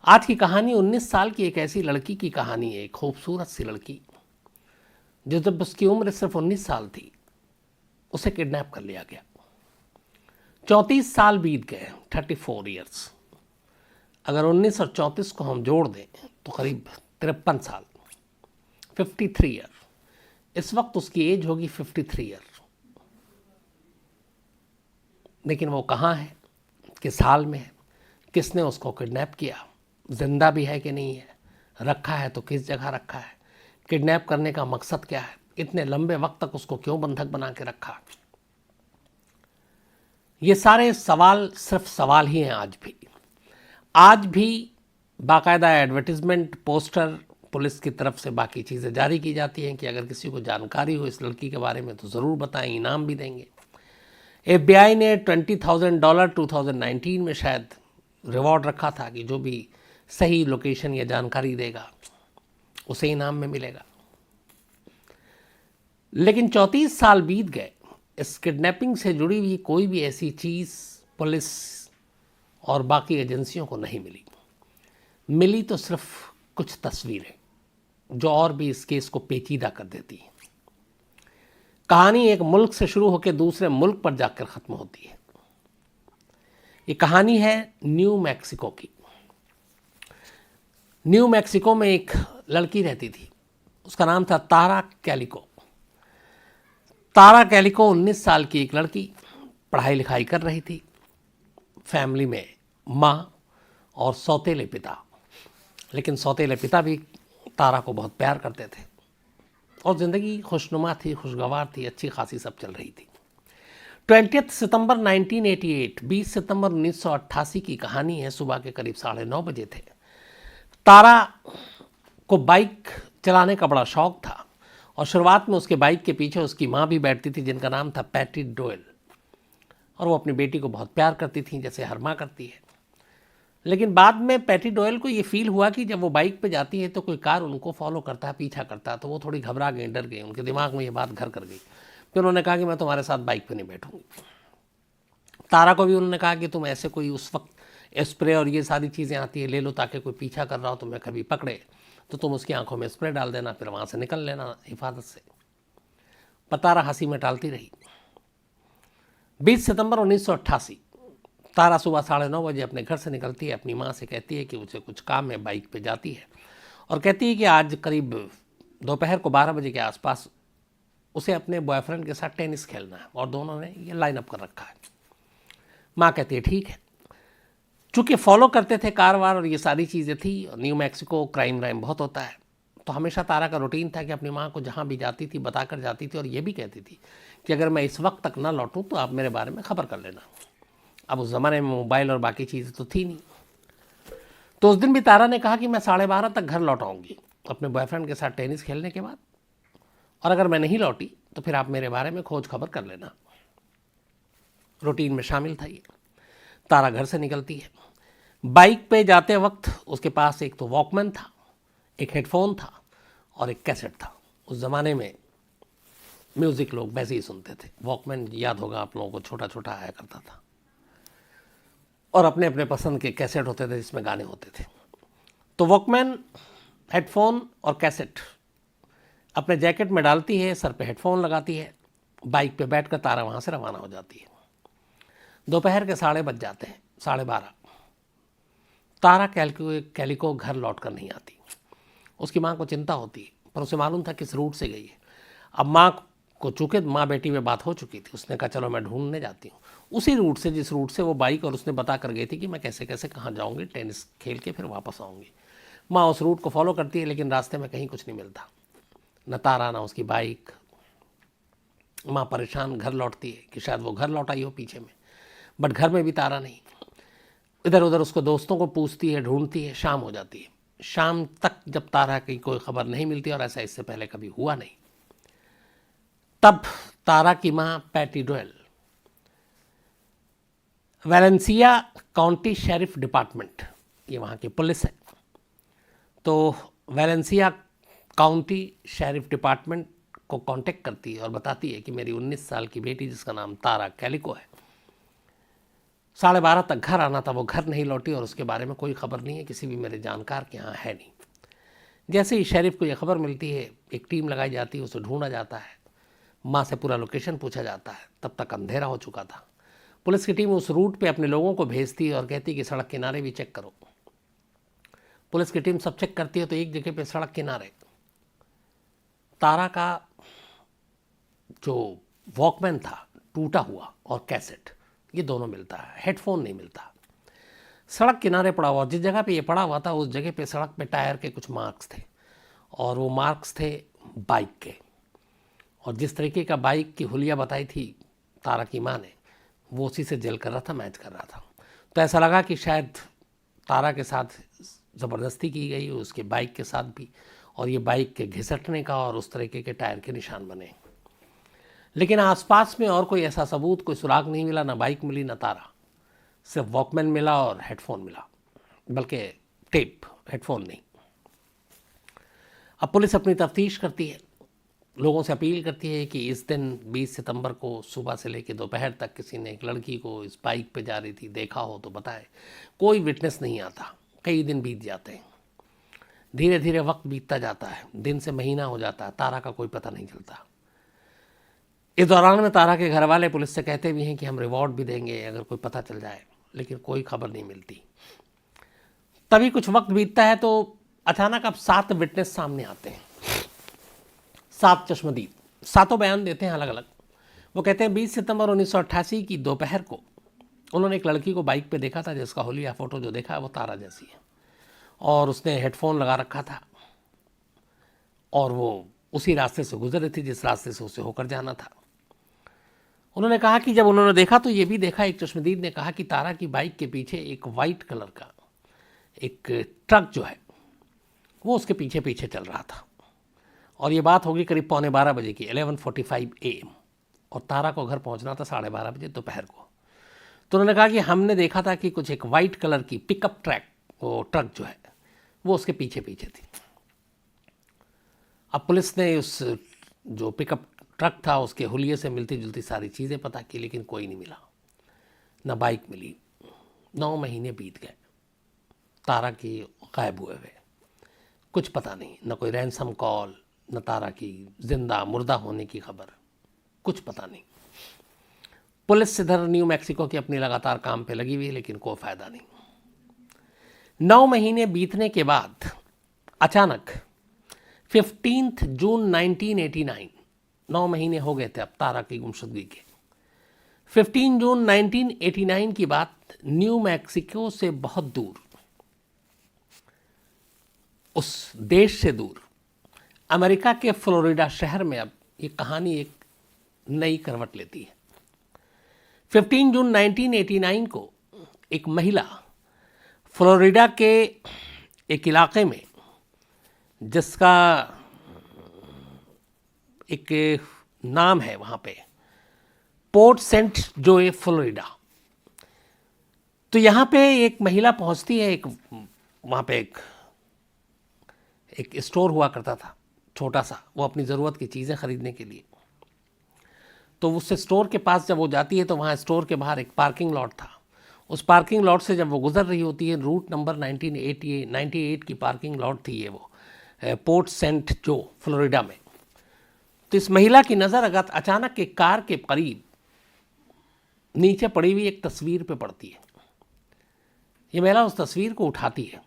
आज की कहानी 19 साल की एक ऐसी लड़की की कहानी है, एक खूबसूरत सी लड़की जो जब उसकी उम्र सिर्फ 19 साल थी उसे किडनैप कर लिया गया। 34 साल बीत गए, 34 ईयर्स। अगर 19 और 34 को हम जोड़ दें तो करीब 53 साल, 53 ईयर। इस वक्त उसकी एज होगी 53 ईयर। लेकिन वो कहाँ है, किस हाल में है, किसने उसको किडनैप किया, जिंदा भी है कि नहीं है, रखा है तो किस जगह रखा है, किडनैप करने का मकसद क्या है, इतने लंबे वक्त तक उसको क्यों बंधक बना के रखा। ये सारे सवाल सिर्फ सवाल ही हैं। आज भी बाकायदा एडवर्टीजमेंट, पोस्टर, पुलिस की तरफ से बाकी चीज़ें जारी की जाती हैं कि अगर किसी को जानकारी हो इस लड़की के बारे में तो ज़रूर बताएं, इनाम भी देंगे। FBI ने $20,000 2019 में शायद रिवॉर्ड रखा था कि जो भी सही लोकेशन या जानकारी देगा उसे इनाम में मिलेगा। लेकिन 34 साल बीत गए, इस किडनैपिंग से जुड़ी हुई कोई भी ऐसी चीज़ पुलिस और बाकी एजेंसियों को नहीं मिली। मिली तो सिर्फ कुछ तस्वीरें जो और भी इस केस को पेचीदा कर देती हैं। कहानी एक मुल्क से शुरू होकर दूसरे मुल्क पर जाकर ख़त्म होती है। ये कहानी है न्यू मैक्सिको की। न्यू मैक्सिको में एक लड़की रहती थी, उसका नाम था तारा कैलिको। तारा कैलिको 19 साल की एक लड़की, पढ़ाई लिखाई कर रही थी। फैमिली में माँ और सौतेले पिता, लेकिन सौतेले पिता भी तारा को बहुत प्यार करते थे और ज़िंदगी खुशनुमा थी, खुशगवार थी, अच्छी खासी सब चल रही थी। 20 सितंबर 1988, 20 सितंबर 1988 की कहानी है। सुबह के करीब 9:30 बजे थे। तारा को बाइक चलाने का बड़ा शौक था और शुरुआत में उसके बाइक के पीछे उसकी माँ भी बैठती थी जिनका नाम था पैटी डोयल, और वो अपनी बेटी को बहुत प्यार करती थी जैसे हर माँ करती है। लेकिन बाद में पैटी डोयल को ये फील हुआ कि जब वो बाइक पे जाती है तो कोई कार उनको फॉलो करता है, पीछा करता है, तो वो थोड़ी घबरा गई, डर गई। उनके दिमाग में ये बात घर कर गई। फिर उन्होंने कहा कि मैं तुम्हारे साथ बाइक पे नहीं बैठूंगी। तारा को भी उन्होंने कहा कि तुम ऐसे कोई उस वक्त स्प्रे और ये सारी चीज़ें आती है ले लो, ताकि कोई पीछा कर रहा हो तुम्हें कभी पकड़े तो तुम उसकी आंखों में स्प्रे डाल देना, फिर वहाँ से निकल लेना हिफाजत से। पर तारा हंसी में टालती रही। 20 सितंबर 1988, तारा सुबह 9:30 बजे अपने घर से निकलती है, अपनी माँ से कहती है कि उसे कुछ काम है, बाइक पे जाती है और कहती है कि आज करीब दोपहर को 12 बजे के आसपास उसे अपने बॉयफ्रेंड के साथ टेनिस खेलना है और दोनों ने ये लाइन अप कर रखा है। माँ कहती है ठीक है। चूँकि फॉलो करते थे कार वार और ये सारी चीज़ें थी, न्यू मैक्सिको क्राइम व्राइम बहुत होता है, तो हमेशा तारा का रूटीन था कि अपनी माँ को जहाँ भी जाती थी बता कर जाती थी और ये भी कहती थी कि अगर मैं इस वक्त तक ना लौटूँ तो आप मेरे बारे में खबर कर लेना। अब उस ज़माने में मोबाइल और बाकी चीज़ें तो थी नहीं। तो उस दिन भी तारा ने कहा कि मैं 12:30 तक घर लौट आऊँगी अपने बॉयफ्रेंड के साथ टेनिस खेलने के बाद, और अगर मैं नहीं लौटी तो फिर आप मेरे बारे में खोज खबर कर लेना। रूटीन में शामिल था ये। तारा घर से निकलती है। बाइक पे जाते वक्त उसके पास एक तो वॉकमैन था, एक हेडफोन था और एक कैसेट था। उस ज़माने में म्यूज़िक लोग वैसे ही सुनते थे। वॉकमैन याद होगा आप लोगों को, छोटा छोटा आया करता था और अपने अपने पसंद के कैसेट होते थे जिसमें गाने होते थे। तो वॉकमैन, हेडफोन और कैसेट अपने जैकेट में डालती है, सर पे हेडफोन लगाती है, बाइक पे बैठकर तारा वहाँ से रवाना हो जाती है। दोपहर के 12:30 बज जाते हैं, 12:30। तारा कैलिको घर लौट कर नहीं आती। उसकी माँ को चिंता होती है, पर उसे मालूम था किस रूट से गई है। अब माँ को चूँकि माँ बेटी में बात हो चुकी थी, उसने कहा चलो मैं ढूंढने जाती हूँ उसी रूट से जिस रूट से वो बाइक और उसने बता कर गई थी कि मैं कैसे कैसे कहाँ जाऊँगी, टेनिस खेल के फिर वापस आऊँगी। माँ उस रूट को फॉलो करती है, लेकिन रास्ते में कहीं कुछ नहीं मिलता, न तारा न उसकी बाइक। माँ परेशान घर लौटती है कि शायद वो घर लौट आई हो पीछे में, बट घर में भी तारा नहीं। इधर उधर उसको दोस्तों को पूछती है, ढूंढती है। शाम हो जाती है। शाम तक जब तारा की कोई खबर नहीं मिलती, और ऐसा इससे पहले कभी हुआ नहीं, तब तारा की माँ Patty Doyle Valencia County sheriff department, ये वहाँ की पुलिस है, तो वेलेंसिया काउंटी शेरिफ डिपार्टमेंट को कांटेक्ट करती है और बताती है कि मेरी 19 साल की बेटी जिसका नाम तारा कैलिको है 12:30 तक घर आना था, वो घर नहीं लौटी और उसके बारे में कोई खबर नहीं है, किसी भी मेरे जानकार के यहाँ है नहीं। जैसे ही शेरिफ को यह खबर मिलती है, एक टीम लगाई जाती है, उसे ढूंढा जाता है, माँ से पूरा लोकेशन पूछा जाता है। तब तक अंधेरा हो चुका था। पुलिस की टीम उस रूट पे अपने लोगों को भेजती है और कहती है कि सड़क किनारे भी चेक करो। पुलिस की टीम सब चेक करती है तो एक जगह पे सड़क किनारे तारा का जो वॉकमैन था टूटा हुआ और कैसेट, ये दोनों मिलता है, हेडफोन नहीं मिलता। सड़क किनारे पड़ा हुआ, जिस जगह पे ये पड़ा हुआ था उस जगह पे सड़क पे टायर के कुछ मार्क्स थे और वो मार्क्स थे बाइक के। और जिस तरीके का बाइक की हुलिया बताई थी तारा की माँ ने, वो उसी से जल कर रहा था, मैच कर रहा था। तो ऐसा लगा कि शायद तारा के साथ ज़बरदस्ती की गई, उसके बाइक के साथ भी, और ये बाइक के घिसटने का और उस तरीके के टायर के निशान बने। लेकिन आसपास में और कोई ऐसा सबूत, कोई सुराग नहीं मिला, ना बाइक मिली ना तारा, सिर्फ वॉकमैन मिला और हेडफोन मिला, बल्कि टेप, हेडफोन नहीं। अब पुलिस अपनी तफ्तीश करती है, लोगों से अपील करती है कि इस दिन 20 सितंबर को सुबह से लेकर दोपहर तक किसी ने एक लड़की को इस बाइक पे जा रही थी देखा हो तो बताए। कोई विटनेस नहीं आता। कई दिन बीत जाते हैं, धीरे धीरे वक्त बीतता जाता है, दिन से महीना हो जाता है, तारा का कोई पता नहीं चलता। इस दौरान में तारा के घर वाले पुलिस से कहते भी हैं कि हम रिवॉर्ड भी देंगे अगर कोई पता चल जाए, लेकिन कोई खबर नहीं मिलती। तभी कुछ वक्त बीतता है तो अचानक अब 7 विटनेस सामने आते हैं, 7 चश्मदीद, सातों बयान देते हैं अलग अलग। वो कहते हैं 20 सितंबर 1988 की दोपहर को उन्होंने एक लड़की को बाइक पे देखा था जिसका हुलिया फोटो जो देखा है वो तारा जैसी है, और उसने हेडफोन लगा रखा था और वो उसी रास्ते से गुजर रही थी जिस रास्ते से उसे होकर जाना था। उन्होंने कहा कि जब उन्होंने देखा तो ये भी देखा, एक चश्मदीद ने कहा कि तारा की बाइक के पीछे एक वाइट कलर का एक ट्रक जो है वो उसके पीछे पीछे चल रहा था, और ये बात होगी करीब 11:15 बजे की, 11:45 AM, और तारा को घर पहुंचना था 12:30 बजे दोपहर को। तो उन्होंने कहा कि हमने देखा था कि कुछ एक वाइट कलर की पिकअप वो ट्रक जो है वो उसके पीछे पीछे थी। अब पुलिस ने उस जो पिकअप ट्रक था उसके हुलिये से मिलती जुलती सारी चीज़ें पता की, लेकिन कोई नहीं मिला, ना बाइक मिली। 9 महीने बीत गए, तारा की गायब हुए हुए, कुछ पता नहीं, न कोई रैंसम कॉल, न तारा की जिंदा मुर्दा होने की खबर, कुछ पता नहीं। पुलिस इधर न्यू मैक्सिको की अपनी लगातार काम पे लगी हुई, लेकिन कोई फायदा नहीं। 9 महीने बीतने के बाद अचानक 15 जून 1989, 9 महीने हो गए थे अब तारा की गुमशुदगी के। 15 जून 1989 की बात, न्यू मैक्सिको से बहुत दूर, उस देश से दूर, अमेरिका के फ्लोरिडा शहर में अब ये कहानी एक नई करवट लेती है। 15 जून 1989 को एक महिला फ्लोरिडा के एक इलाके में, जिसका एक नाम है वहाँ पे पोर्ट सेंट जोए फ्लोरिडा, तो यहाँ पे एक महिला पहुँचती है। एक वहाँ पे एक स्टोर हुआ करता था छोटा सा, वो अपनी ज़रूरत की चीज़ें ख़रीदने के लिए। तो उस स्टोर के पास जब वो जाती है तो वहाँ स्टोर के बाहर एक पार्किंग लॉट था। उस पार्किंग लॉट से जब वो गुजर रही होती है, रूट नंबर 98 की पार्किंग लॉट थी ये, वो पोर्ट सेंट जो फ्लोरिडा में। तो इस महिला की नज़र अगर अचानक एक कार के करीब नीचे पड़ी हुई एक तस्वीर पे पड़ती है। ये महिला उस तस्वीर को उठाती है,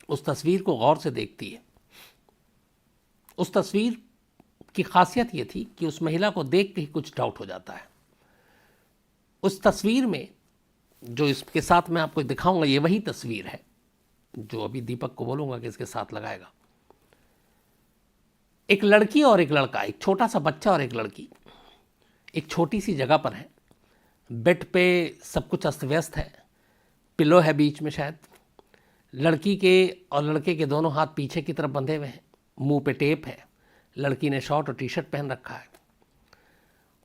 उस तस्वीर को गौर से देखती है। उस तस्वीर की खासियत ये थी कि उस महिला को देख के ही कुछ डाउट हो जाता है। उस तस्वीर में जो इसके साथ मैं आपको दिखाऊंगा, ये वही तस्वीर है जो अभी दीपक को बोलूँगा कि इसके साथ लगाएगा। एक लड़की और एक लड़का, एक छोटा सा बच्चा और एक लड़की एक छोटी सी जगह पर है। बेड पे सब कुछ अस्त व्यस्त है, पिलो है बीच में शायद। लड़की के और लड़के के दोनों हाथ पीछे की तरफ बंधे हुए हैं, मुंह पे टेप है। लड़की ने शॉर्ट और टी-शर्ट पहन रखा है,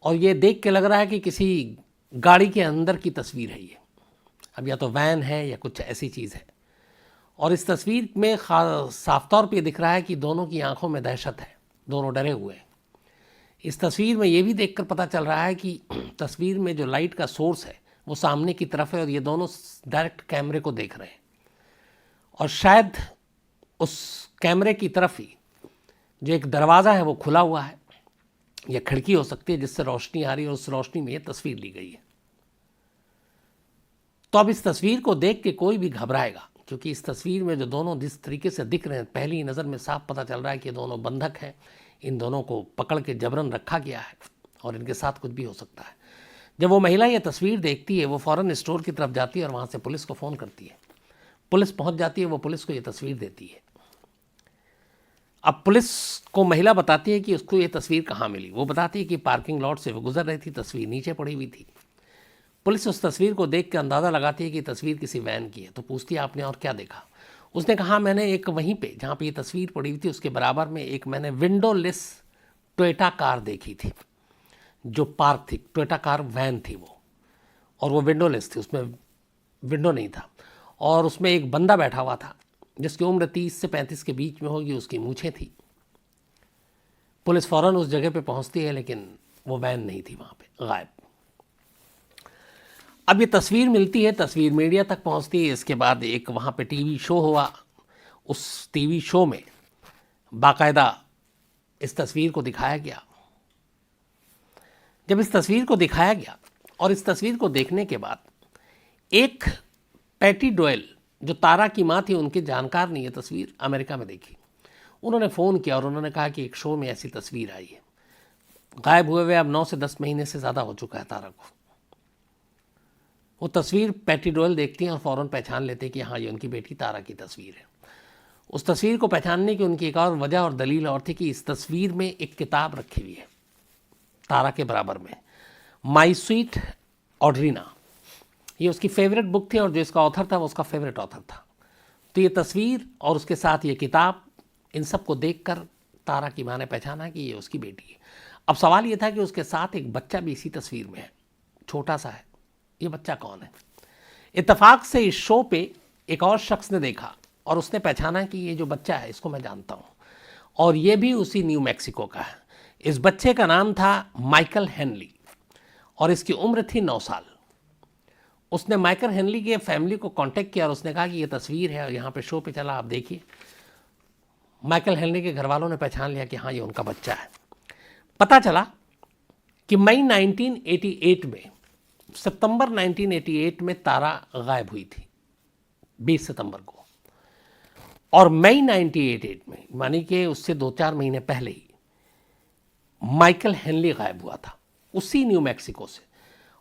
और ये देख के लग रहा है कि किसी गाड़ी के अंदर की तस्वीर है ये। अब या तो वैन है या कुछ ऐसी चीज़ है। और इस तस्वीर में साफ तौर पे दिख रहा है कि दोनों की आंखों में दहशत है, दोनों डरे हुए हैं। इस तस्वीर में ये भी देखकर पता चल रहा है कि तस्वीर में जो लाइट का सोर्स है वो सामने की तरफ है और ये दोनों डायरेक्ट कैमरे को देख रहे हैं, और शायद उस कैमरे की तरफ ही जो एक दरवाज़ा है वो खुला हुआ है या खिड़की हो सकती है जिससे रोशनी आ रही है, और उस रोशनी में ये तस्वीर ली गई है। तो अब इस तस्वीर को देख के कोई भी घबराएगा, क्योंकि इस तस्वीर में जो दोनों जिस तरीके से दिख रहे हैं, पहली नज़र में साफ पता चल रहा है कि ये दोनों बंधक हैं, इन दोनों को पकड़ के जबरन रखा गया है और इनके साथ कुछ भी हो सकता है। जब वो महिला ये तस्वीर देखती है, वो फ़ौरन स्टोर की तरफ जाती है और वहाँ से पुलिस को फ़ोन करती है। पुलिस पहुँच जाती है, वो पुलिस को ये तस्वीर देती है। अब पुलिस को महिला बताती है कि उसको ये तस्वीर कहाँ मिली। वो बताती है कि पार्किंग लॉट से वो गुजर रही थी, तस्वीर नीचे पड़ी हुई थी। पुलिस उस तस्वीर को देख के अंदाज़ा लगाती है कि तस्वीर किसी वैन की है। तो पूछती है आपने और क्या देखा? उसने कहा मैंने एक वहीं पे जहाँ पे ये तस्वीर पड़ी हुई थी उसके बराबर में एक मैंने विंडोलेस टोयोटा कार देखी थी, जो पार्क थी। टोयोटा कार वैन थी वो, और वो विंडोलेस थी, उसमें विंडो नहीं था, और उसमें एक बंदा बैठा हुआ था जिसकी उम्र 30 से 35 के बीच में होगी, उसकी मूछें थी। पुलिस फ़ौरन उस जगह पे पहुंचती है, लेकिन वो वैन नहीं थी वहाँ पे, गायब। अब ये तस्वीर मिलती है, तस्वीर मीडिया तक पहुंचती है। इसके बाद एक वहाँ पे टीवी शो हुआ, उस टीवी शो में बाकायदा इस तस्वीर को दिखाया गया। जब इस तस्वीर को दिखाया गया और इस तस्वीर को देखने के बाद एक पैटी डोयल जो तारा की माँ थी, उनके जानकार ने ये तस्वीर अमेरिका में देखी। उन्होंने फ़ोन किया और उन्होंने कहा कि एक शो में ऐसी तस्वीर आई है। गायब हुए हुए अब 9 से 10 महीने से ज़्यादा हो चुका है तारा को। वो तस्वीर पैटी डोयल देखती हैं और फ़ौरन पहचान लेते हैं कि हाँ, ये उनकी बेटी तारा की तस्वीर है। उस तस्वीर को पहचानने की उनकी एक और वजह और दलील और थी कि इस तस्वीर में एक किताब रखी हुई है तारा के बराबर में, माई स्वीट ऑड्रीना। ये उसकी फेवरेट बुक थी और जो इसका ऑथर था वो उसका फेवरेट ऑथर था। तो ये तस्वीर और उसके साथ ये किताब, इन सब को देखकर तारा की माँ ने पहचाना कि ये उसकी बेटी है। अब सवाल ये था कि उसके साथ एक बच्चा भी इसी तस्वीर में है, छोटा सा है। ये बच्चा कौन है? इत्तेफाक से इस शो पे एक और शख्स ने देखा और उसने पहचाना कि ये जो बच्चा है इसको मैं जानता हूँ, और ये भी उसी न्यू मैक्सिको का है। इस बच्चे का नाम था माइकल हेनली और इसकी उम्र थी 9 साल। उसने माइकल हेनली के फैमिली को कांटेक्ट किया और उसने कहा कि ये तस्वीर है और यहाँ पे शो पे चला, आप देखिए। माइकल हेनली के घर वालों ने पहचान लिया कि हाँ, ये उनका बच्चा है। पता चला कि मई 1988 में, सितंबर 1988 में तारा गायब हुई थी, 20 सितंबर को, और मई 1988 में, मानी कि उससे 2-4 महीने पहले ही माइकल हेनली गायब हुआ था, उसी न्यू मैक्सिको से।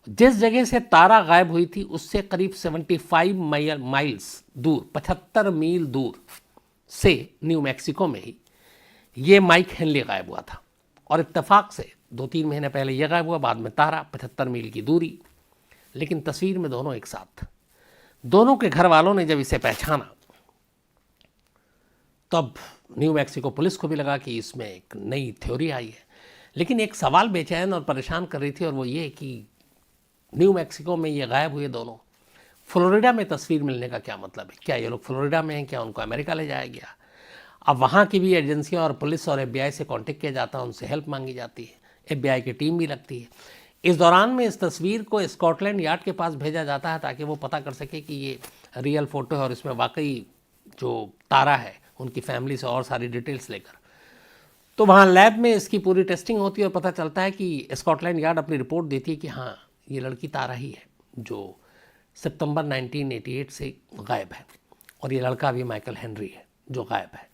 जिस जगह से तारा गायब हुई थी उससे करीब 75 माइल्स दूर, 75 मील दूर से न्यू मैक्सिको में ही ये माइक हेनली गायब हुआ था। और इत्तेफाक से 2-3 महीने पहले ये गायब हुआ, बाद में तारा, 75 मील की दूरी, लेकिन तस्वीर में दोनों एक साथ। दोनों के घर वालों ने जब इसे पहचाना तब न्यू मैक्सिको पुलिस को भी लगा कि इसमें एक नई थ्योरी आई है। लेकिन एक सवाल बेचैन और परेशान कर रही थी, और वो ये कि न्यू मैक्सिको में ये गायब हुए दोनों, फ्लोरिडा में तस्वीर मिलने का क्या मतलब है? क्या ये लोग फ्लोरिडा में हैं? क्या उनको अमेरिका ले जाया गया? अब वहाँ की भी एजेंसियाँ और पुलिस और FBI से कांटेक्ट किया जाता है, उनसे हेल्प मांगी जाती है, FBI की टीम भी लगती है। इस दौरान में इस तस्वीर को स्कॉटलैंड यार्ड के पास भेजा जाता है ताकि वो पता कर सके कि ये रियल फ़ोटो है और इसमें वाकई जो तारा है उनकी फैमिली से और सारी डिटेल्स लेकर। तो वहाँ लैब में इसकी पूरी टेस्टिंग होती है और पता चलता है कि स्कॉटलैंड यार्ड अपनी रिपोर्ट देती है कि हाँ, ये लड़की तारा ही है जो सितंबर 1988 से गायब है, और ये लड़का भी माइकल हेनरी है जो गायब है।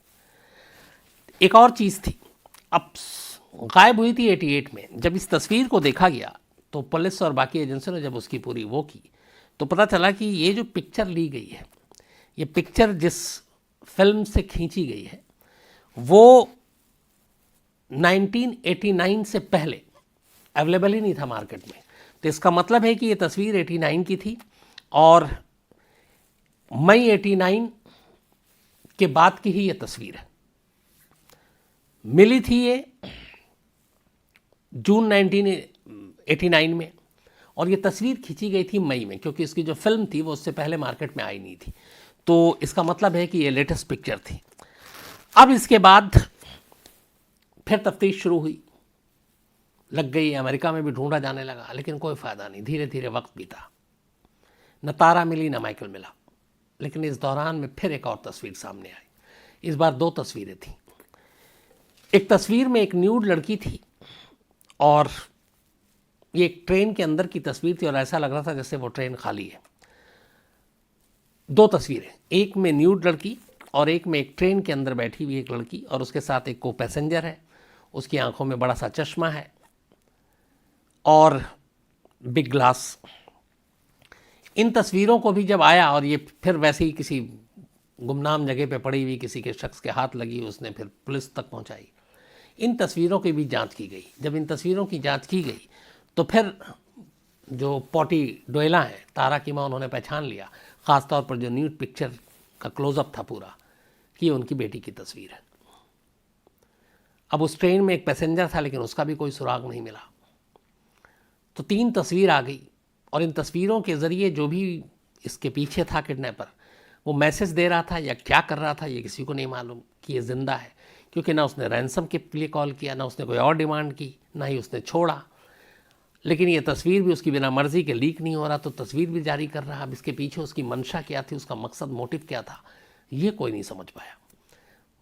एक और चीज़ थी, अब गायब हुई थी 88 में। जब इस तस्वीर को देखा गया तो पुलिस और बाकी एजेंसियों ने जब उसकी पूरी वो की तो पता चला कि ये जो पिक्चर ली गई है, ये पिक्चर जिस फिल्म से खींची गई है वो 1989 से पहले अवेलेबल ही नहीं था मार्केट में। तो इसका मतलब है कि ये तस्वीर 89 की थी और मई 89 के बाद की ही ये तस्वीर है। मिली थी ये जून 1989 में और ये तस्वीर खींची गई थी मई में, क्योंकि इसकी जो फिल्म थी वो उससे पहले मार्केट में आई नहीं थी। तो इसका मतलब है कि ये लेटेस्ट पिक्चर थी। अब इसके बाद फिर तफ्तीश शुरू हुई, लग गई, अमेरिका में भी ढूंढा जाने लगा, लेकिन कोई फ़ायदा नहीं। धीरे धीरे वक्त बीता। न तारा मिली न माइकल मिला। लेकिन इस दौरान में फिर एक और तस्वीर सामने आई। इस बार 2 तस्वीरें थीं। एक तस्वीर में एक न्यूड लड़की थी और ये एक ट्रेन के अंदर की तस्वीर थी और ऐसा लग रहा था जैसे वो ट्रेन खाली है। 2 तस्वीरें, एक में न्यूड लड़की और एक में एक ट्रेन के अंदर बैठी हुई एक लड़की और उसके साथ एक को पैसेंजर है। उसकी आंखों में बड़ा सा चश्मा है और बिग ग्लास। इन तस्वीरों को भी जब आया और ये फिर वैसे ही किसी गुमनाम जगह पे पड़ी हुई किसी के शख्स के हाथ लगी, उसने फिर पुलिस तक पहुंचाई। इन तस्वीरों की भी जांच की गई। जब इन तस्वीरों की जांच की गई तो फिर जो पॉटी डोयला हैं, तारा की मां, उन्होंने पहचान लिया, ख़ासतौर पर जो न्यूड पिक्चर का क्लोजअप था पूरा, कि उनकी बेटी की तस्वीर है। अब उस ट्रेन में एक पैसेंजर था लेकिन उसका भी कोई सुराग नहीं मिला। तो 3 तस्वीर आ गई और इन तस्वीरों के ज़रिए जो भी इसके पीछे था किडनैपर, वो मैसेज दे रहा था या क्या कर रहा था ये किसी को नहीं मालूम कि ये ज़िंदा है, क्योंकि ना उसने रैंसम के लिए कॉल किया, ना उसने कोई और डिमांड की, ना ही उसने छोड़ा। लेकिन ये तस्वीर भी उसकी बिना मर्जी के लीक नहीं हो रहा, तो तस्वीर भी जारी कर रहा। अब इसके पीछे उसकी मंशा क्या थी, उसका मकसद, मोटिव क्या था, ये कोई नहीं समझ पाया।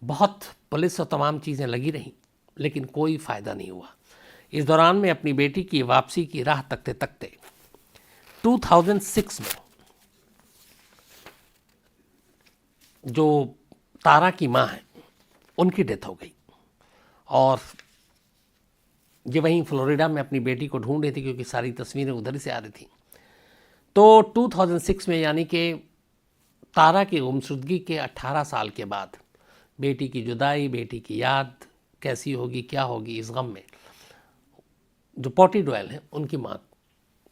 बहुत पुलिस और तमाम चीज़ें लगी रहीं लेकिन कोई फ़ायदा नहीं हुआ। इस दौरान में अपनी बेटी की वापसी की राह तकते तकते 2006 में जो तारा की माँ है उनकी डेथ हो गई और ये वहीं फ्लोरिडा में अपनी बेटी को ढूंढ रही थी, क्योंकि सारी तस्वीरें उधर ही से आ रही थी। तो 2006 में, यानी कि तारा की गुमशुदगी के 18 साल के बाद, बेटी की जुदाई, बेटी की याद कैसी होगी, क्या होगी, इस गम में जो पॉटी डोयल हैं उनकी माँ,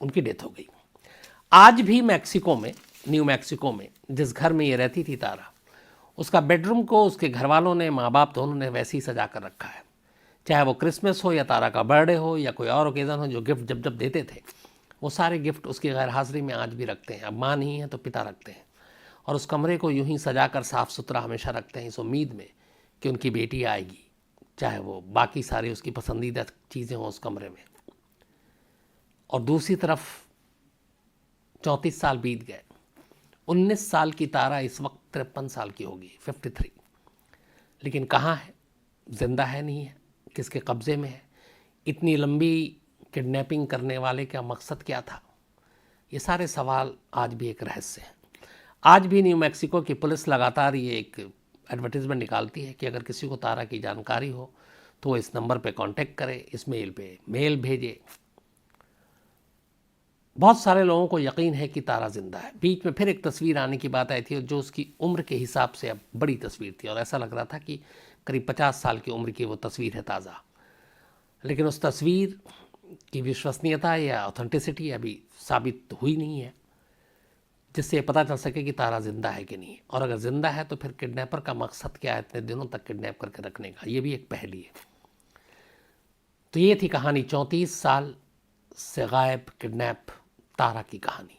उनकी डेथ हो गई। आज भी मैक्सिको में, न्यू मैक्सिको में, जिस घर में ये रहती थी तारा, उसका बेडरूम को उसके घर वालों ने, माँ बाप दोनों ने वैसे ही सजा कर रखा है। चाहे वो क्रिसमस हो या तारा का बर्थडे हो या कोई और ओकेज़न हो, जो गिफ्ट जब जब देते थे वो सारे गिफ्ट उसकी गैर हाजिरी में आज भी रखते हैं। अब माँ नहीं है तो पिता रखते हैं और उस कमरे को यूं ही सजा कर साफ़ सुथरा हमेशा रखते हैं, इस उम्मीद में कि उनकी बेटी आएगी, चाहे वो बाकी सारी उसकी पसंदीदा चीज़ें हों उस कमरे में। और दूसरी तरफ 34 साल बीत गए। 19 साल की तारा इस वक्त 53 साल की होगी, 53। लेकिन कहाँ है, जिंदा है नहीं है, किसके कब्ज़े में है, इतनी लंबी किडनैपिंग करने वाले का मकसद क्या था, ये सारे सवाल आज भी एक रहस्य हैं। आज भी न्यू मैक्सिको की पुलिस लगातार ये एक एडवर्टीज़मेंट निकालती है कि अगर किसी को तारा की जानकारी हो तो वो इस नंबर पे कांटेक्ट करे, इस मेल पे मेल भेजे। बहुत सारे लोगों को यकीन है कि तारा ज़िंदा है। बीच में फिर एक तस्वीर आने की बात आई थी जो उसकी उम्र के हिसाब से अब बड़ी तस्वीर थी और ऐसा लग रहा था कि करीब 50 साल की उम्र की वो तस्वीर है ताज़ा। लेकिन उस तस्वीर की विश्वसनीयता या ऑथेंटिसिटी अभी साबित हुई नहीं है जिससे ये पता चल सके कि तारा ज़िंदा है कि नहीं। और अगर ज़िंदा है तो फिर किडनैपर का मकसद क्या है इतने दिनों तक किडनैप करके रखने का, ये भी एक पहेली है। तो ये थी कहानी, 34 साल से गायब किडनैप तारा की कहानी।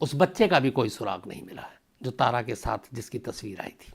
उस बच्चे का भी कोई सुराग नहीं मिला है जो तारा के साथ जिसकी तस्वीर आई थी।